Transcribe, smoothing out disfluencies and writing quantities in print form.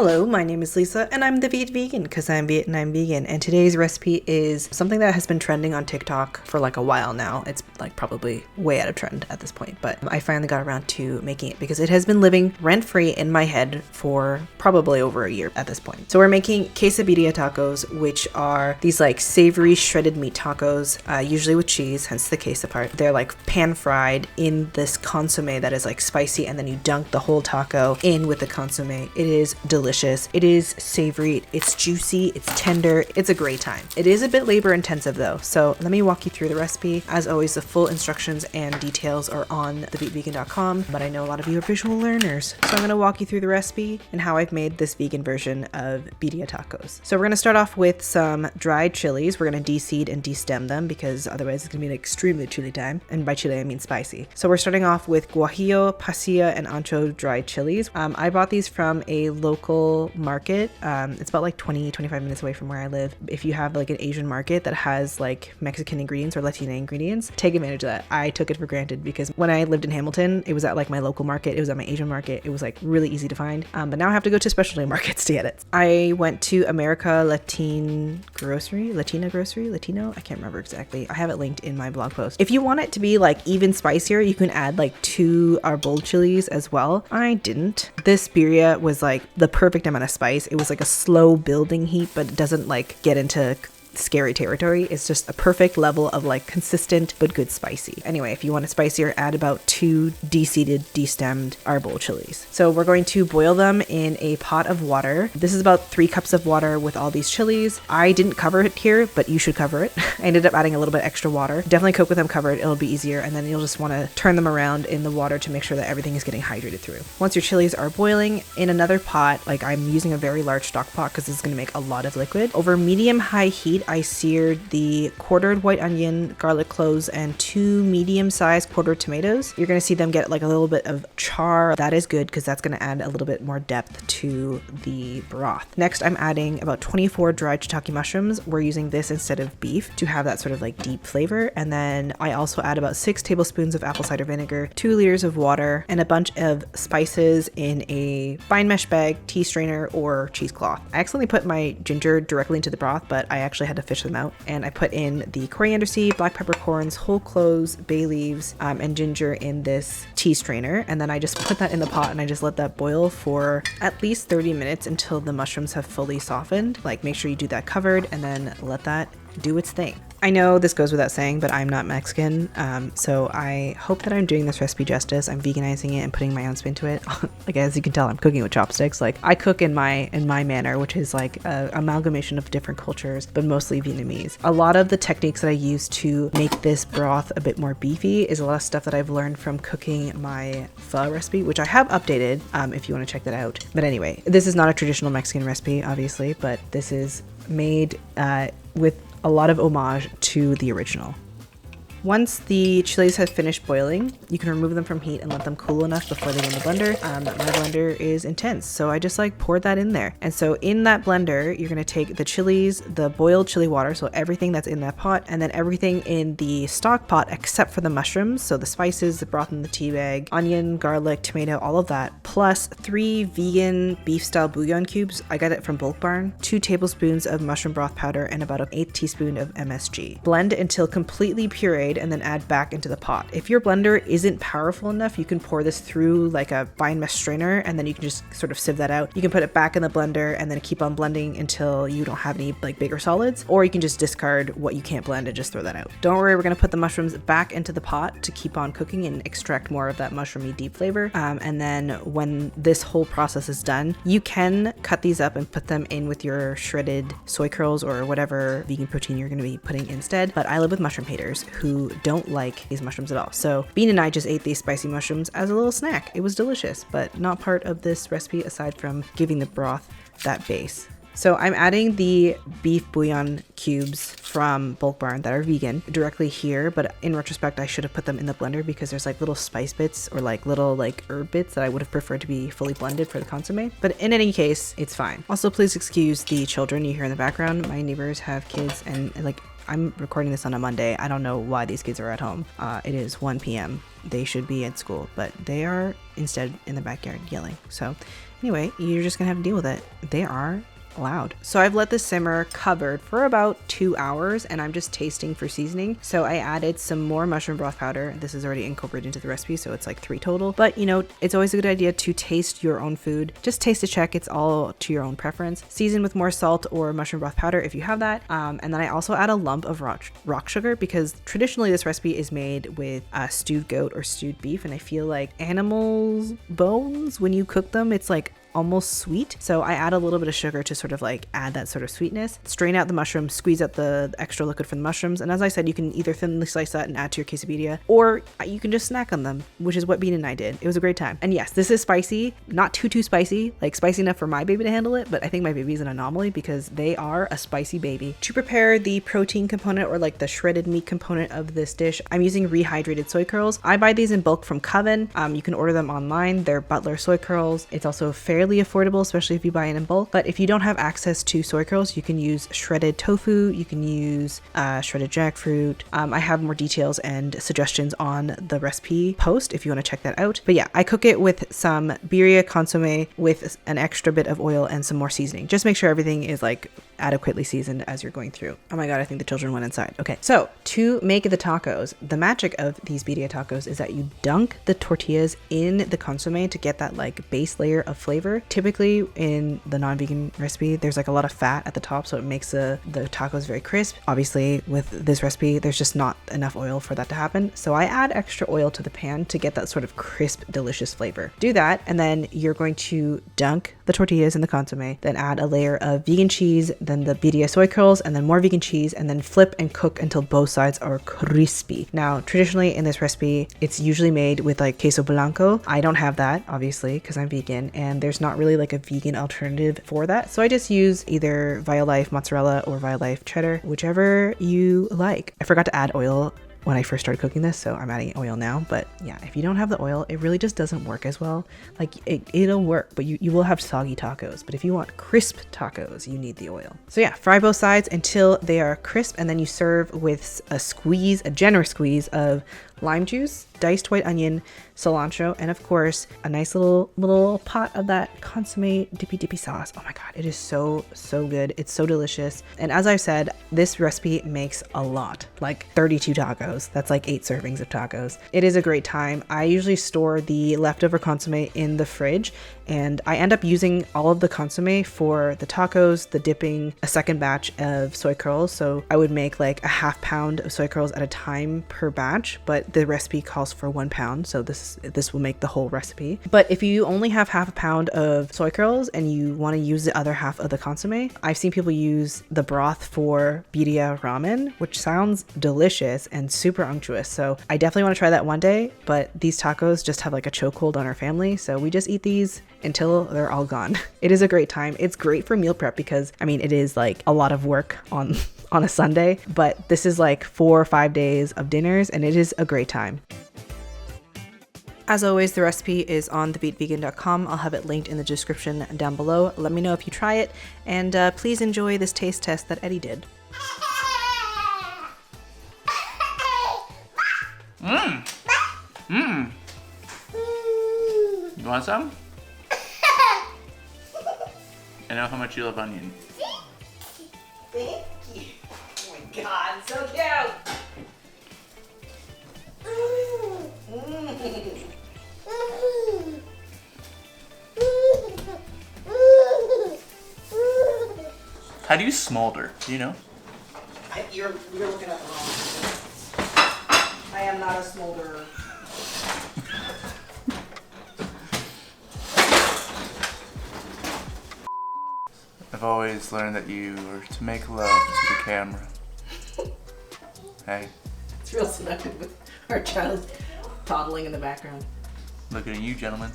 Hello, my name is Lisa, and I'm the Viet vegan because I'm Viet and I'm vegan. And today's recipe is something that has been trending on TikTok for like a while now. It's like probably way out of trend at this point, but I finally got around to making it because it has been living rent-free in my head for probably over a year at this point. So we're making quesabirria tacos, which are these like savory shredded meat tacos, usually with cheese, hence the queso part. They're like pan-fried in this consomme that is like spicy, and then you dunk the whole taco in with the consomme. It is delicious. It is savory. It's juicy. It's tender. It's a great time. It is a bit labor intensive though. So let me walk you through the recipe. As always, the full instructions and details are on thevietvegan.com, but I know a lot of you are visual learners. So I'm going to walk you through the recipe and how I've made this vegan version of birria tacos. So we're going to start off with some dried chilies. We're going to de-seed and de-stem them because otherwise it's going to be an extremely chili time. And by chili, I mean spicy. So we're starting off with guajillo, pasilla, and ancho dried chilies. I bought these from a local market. It's about like 20-25 minutes away from where I live. If you have like an Asian market that has like Mexican ingredients or Latina ingredients, take advantage of that. I took it for granted because when I lived in Hamilton, it was at like my local market. It was at my Asian market. It was like really easy to find. But now I have to go to specialty markets to get it. I went to America Latina Grocery, I can't remember exactly. I have it linked in my blog post. If you want it to be like even spicier, you can add like 2 arbol chilies as well. I didn't. This birria was like the perfect amount of spice. It was like a slow building heat, but it doesn't like get into scary territory. It's just a perfect level of like consistent but good spicy. Anyway, if you want it spicier, add about 2 de-seeded, de-stemmed arbol chilies. So we're going to boil them in a pot of water. This is about 3 cups of water with all these chilies. I didn't cover it here, but you should cover it. I ended up adding a little bit extra water. Definitely cook with them covered. It'll be easier, and then you'll just want to turn them around in the water to make sure that everything is getting hydrated through. Once your chilies are boiling, in another pot, like I'm using a very large stock pot because it's going to make a lot of liquid. Over medium-high heat, I seared the quartered white onion, garlic cloves, and 2 medium-sized quartered tomatoes. You're going to see them get like a little bit of char. That is good because that's going to add a little bit more depth to the broth. Next, I'm adding about 24 dried shiitake mushrooms. We're using this instead of beef to have that sort of like deep flavor. And then I also add about 6 tablespoons of apple cider vinegar, 2 liters of water, and a bunch of spices in a fine mesh bag, tea strainer, or cheesecloth. I accidentally put my ginger directly into the broth, but I actually had to fish them out, and I put in the coriander seed, black peppercorns, whole cloves, bay leaves, and ginger in this tea strainer, and then I just put that in the pot and I just let that boil for at least 30 minutes until the mushrooms have fully softened. Like, make sure you do that covered and then let that do its thing. I know this goes without saying, but I'm not Mexican, so I hope that I'm doing this recipe justice. I'm veganizing it and putting my own spin to it. Like, as you can tell, I'm cooking with chopsticks. Like, I cook in my manner, which is like a amalgamation of different cultures, but mostly Vietnamese. A lot of the techniques that I use to make this broth a bit more beefy is a lot of stuff that I've learned from cooking my pho recipe, which I have updated if you want to check that out. But anyway, this is not a traditional Mexican recipe, obviously, but this is made with a lot of homage to the original. Once the chilies have finished boiling, you can remove them from heat and let them cool enough before they go in the blender. My blender is intense, so I just like poured that in there. And so in that blender, you're gonna take the chilies, the boiled chili water, so everything that's in that pot, and then everything in the stock pot except for the mushrooms, so the spices, the broth in the tea bag, onion, garlic, tomato, all of that, plus 3 vegan beef style bouillon cubes. I got it from Bulk Barn, 2 tablespoons of mushroom broth powder, and about 1/8 teaspoon of MSG. Blend until completely pureed and then add back into the pot. If your blender isn't powerful enough, you can pour this through like a fine mesh strainer, and then you can just sort of sieve that out. You can put it back in the blender and then keep on blending until you don't have any like bigger solids, or you can just discard what you can't blend and just throw that out. Don't worry, we're gonna put the mushrooms back into the pot to keep on cooking and extract more of that mushroomy deep flavor. And then when this whole process is done, you can cut these up and put them in with your shredded soy curls or whatever vegan protein you're gonna be putting instead. But I live with mushroom haters who don't like these mushrooms at all. So Bean and I just ate these spicy mushrooms as a little snack. It was delicious, but not part of this recipe aside from giving the broth that base. So I'm adding the beef bouillon cubes from Bulk Barn that are vegan directly here, but in retrospect, I should have put them in the blender because there's like little spice bits or like little like herb bits that I would have preferred to be fully blended for the consomme. But in any case, it's fine. Also, please excuse the children you hear in the background. My neighbors have kids, and like I'm recording this on a Monday. I don't know why these kids are at home. It is 1 p.m. They should be at school, but they are instead in the backyard yelling. So anyway, you're just gonna have to deal with it. They are loud. So I've let this simmer covered for about 2 hours, and I'm just tasting for seasoning. So I added some more mushroom broth powder. This is already incorporated into the recipe, so it's like 3 total. But you know, it's always a good idea to taste your own food. Just taste to check. It's all to your own preference. Season with more salt or mushroom broth powder if you have that. And then I also add a lump of rock sugar, because traditionally this recipe is made with stewed goat or stewed beef, and I feel like animals' bones, when you cook them, it's like almost sweet. So I add a little bit of sugar to sort of like add that sort of sweetness. Strain out the mushrooms, squeeze out the extra liquid from the mushrooms. And as I said, you can either thinly slice that and add to your quesabirria, or you can just snack on them, which is what Bean and I did. It was a great time. And yes, this is spicy, not too spicy, like spicy enough for my baby to handle it, but I think my baby is an anomaly because they are a spicy baby. To prepare the protein component, or like the shredded meat component of this dish, I'm using rehydrated soy curls. I buy these in bulk from Coven. You can order them online. They're Butler soy curls. It's also fairly affordable, especially if you buy it in bulk. But if you don't have access to soy curls, you can use shredded tofu, you can use shredded jackfruit. I have more details and suggestions on the recipe post if you want to check that out. But yeah, I cook it with some birria consomme with an extra bit of oil and some more seasoning. Just make sure everything is like adequately seasoned as you're going through. Oh my god, I think the children went inside. Okay, so to make the tacos, the magic of these birria tacos is that you dunk the tortillas in the consomme to get that like base layer of flavor. Typically in the non-vegan recipe, there's like a lot of fat at the top, so it makes the tacos very crisp. Obviously with this recipe, there's just not enough oil for that to happen. So I add extra oil to the pan to get that sort of crisp, delicious flavor. Do that, and then you're going to dunk the tortillas in the consomme, then add a layer of vegan cheese, then the birria soy curls, and then more vegan cheese, and then flip and cook until both sides are crispy. Now, traditionally in this recipe, it's usually made with like queso blanco. I don't have that, obviously, because I'm vegan, and there's not really like a vegan alternative for that. So I just use either Violife mozzarella or Violife cheddar, whichever you like. I forgot to add oil when I first started cooking this, so I'm adding oil now. But yeah, if you don't have the oil, it really just doesn't work as well. Like it'll work, but you will have soggy tacos. But if you want crisp tacos, you need the oil. So yeah, fry both sides until they are crisp, and then you serve with a generous squeeze of lime juice, diced white onion, cilantro, and of course a nice little pot of that consomme dippy sauce. Oh my god, it is so good. It's so delicious. And as I've said, this recipe makes a lot, like 32 tacos. That's like 8 servings of tacos. It is a great time. I usually store the leftover consomme in the fridge, and I end up using all of the consomme for the tacos, the dipping, a second batch of soy curls. So I would make like a half pound of soy curls at a time per batch, but the recipe calls for 1 pound, so this will make the whole recipe. But if you only have half a pound of soy curls and you want to use the other half of the consomme, I've seen people use the broth for birria ramen, which sounds delicious and super unctuous. So I definitely want to try that one day. But these tacos just have like a chokehold on our family, so we just eat these until they're all gone. It is a great time. It's great for meal prep because I mean it is like a lot of work on a Sunday, but this is like 4 or 5 days of dinners, and it is a great time. As always, the recipe is on thevietvegan.com. I'll have it linked in the description down below. Let me know if you try it, and please enjoy this taste test that Eddie did. You want some? I know how much you love onion. Thank you. Oh my god, so cute. How do you smolder? Do you know? You're looking at the wrong. I am not a smolderer. I've always learned that you are to make love to the camera. Hey. It's real seductive with our child toddling in the background. Looking at you, gentlemen.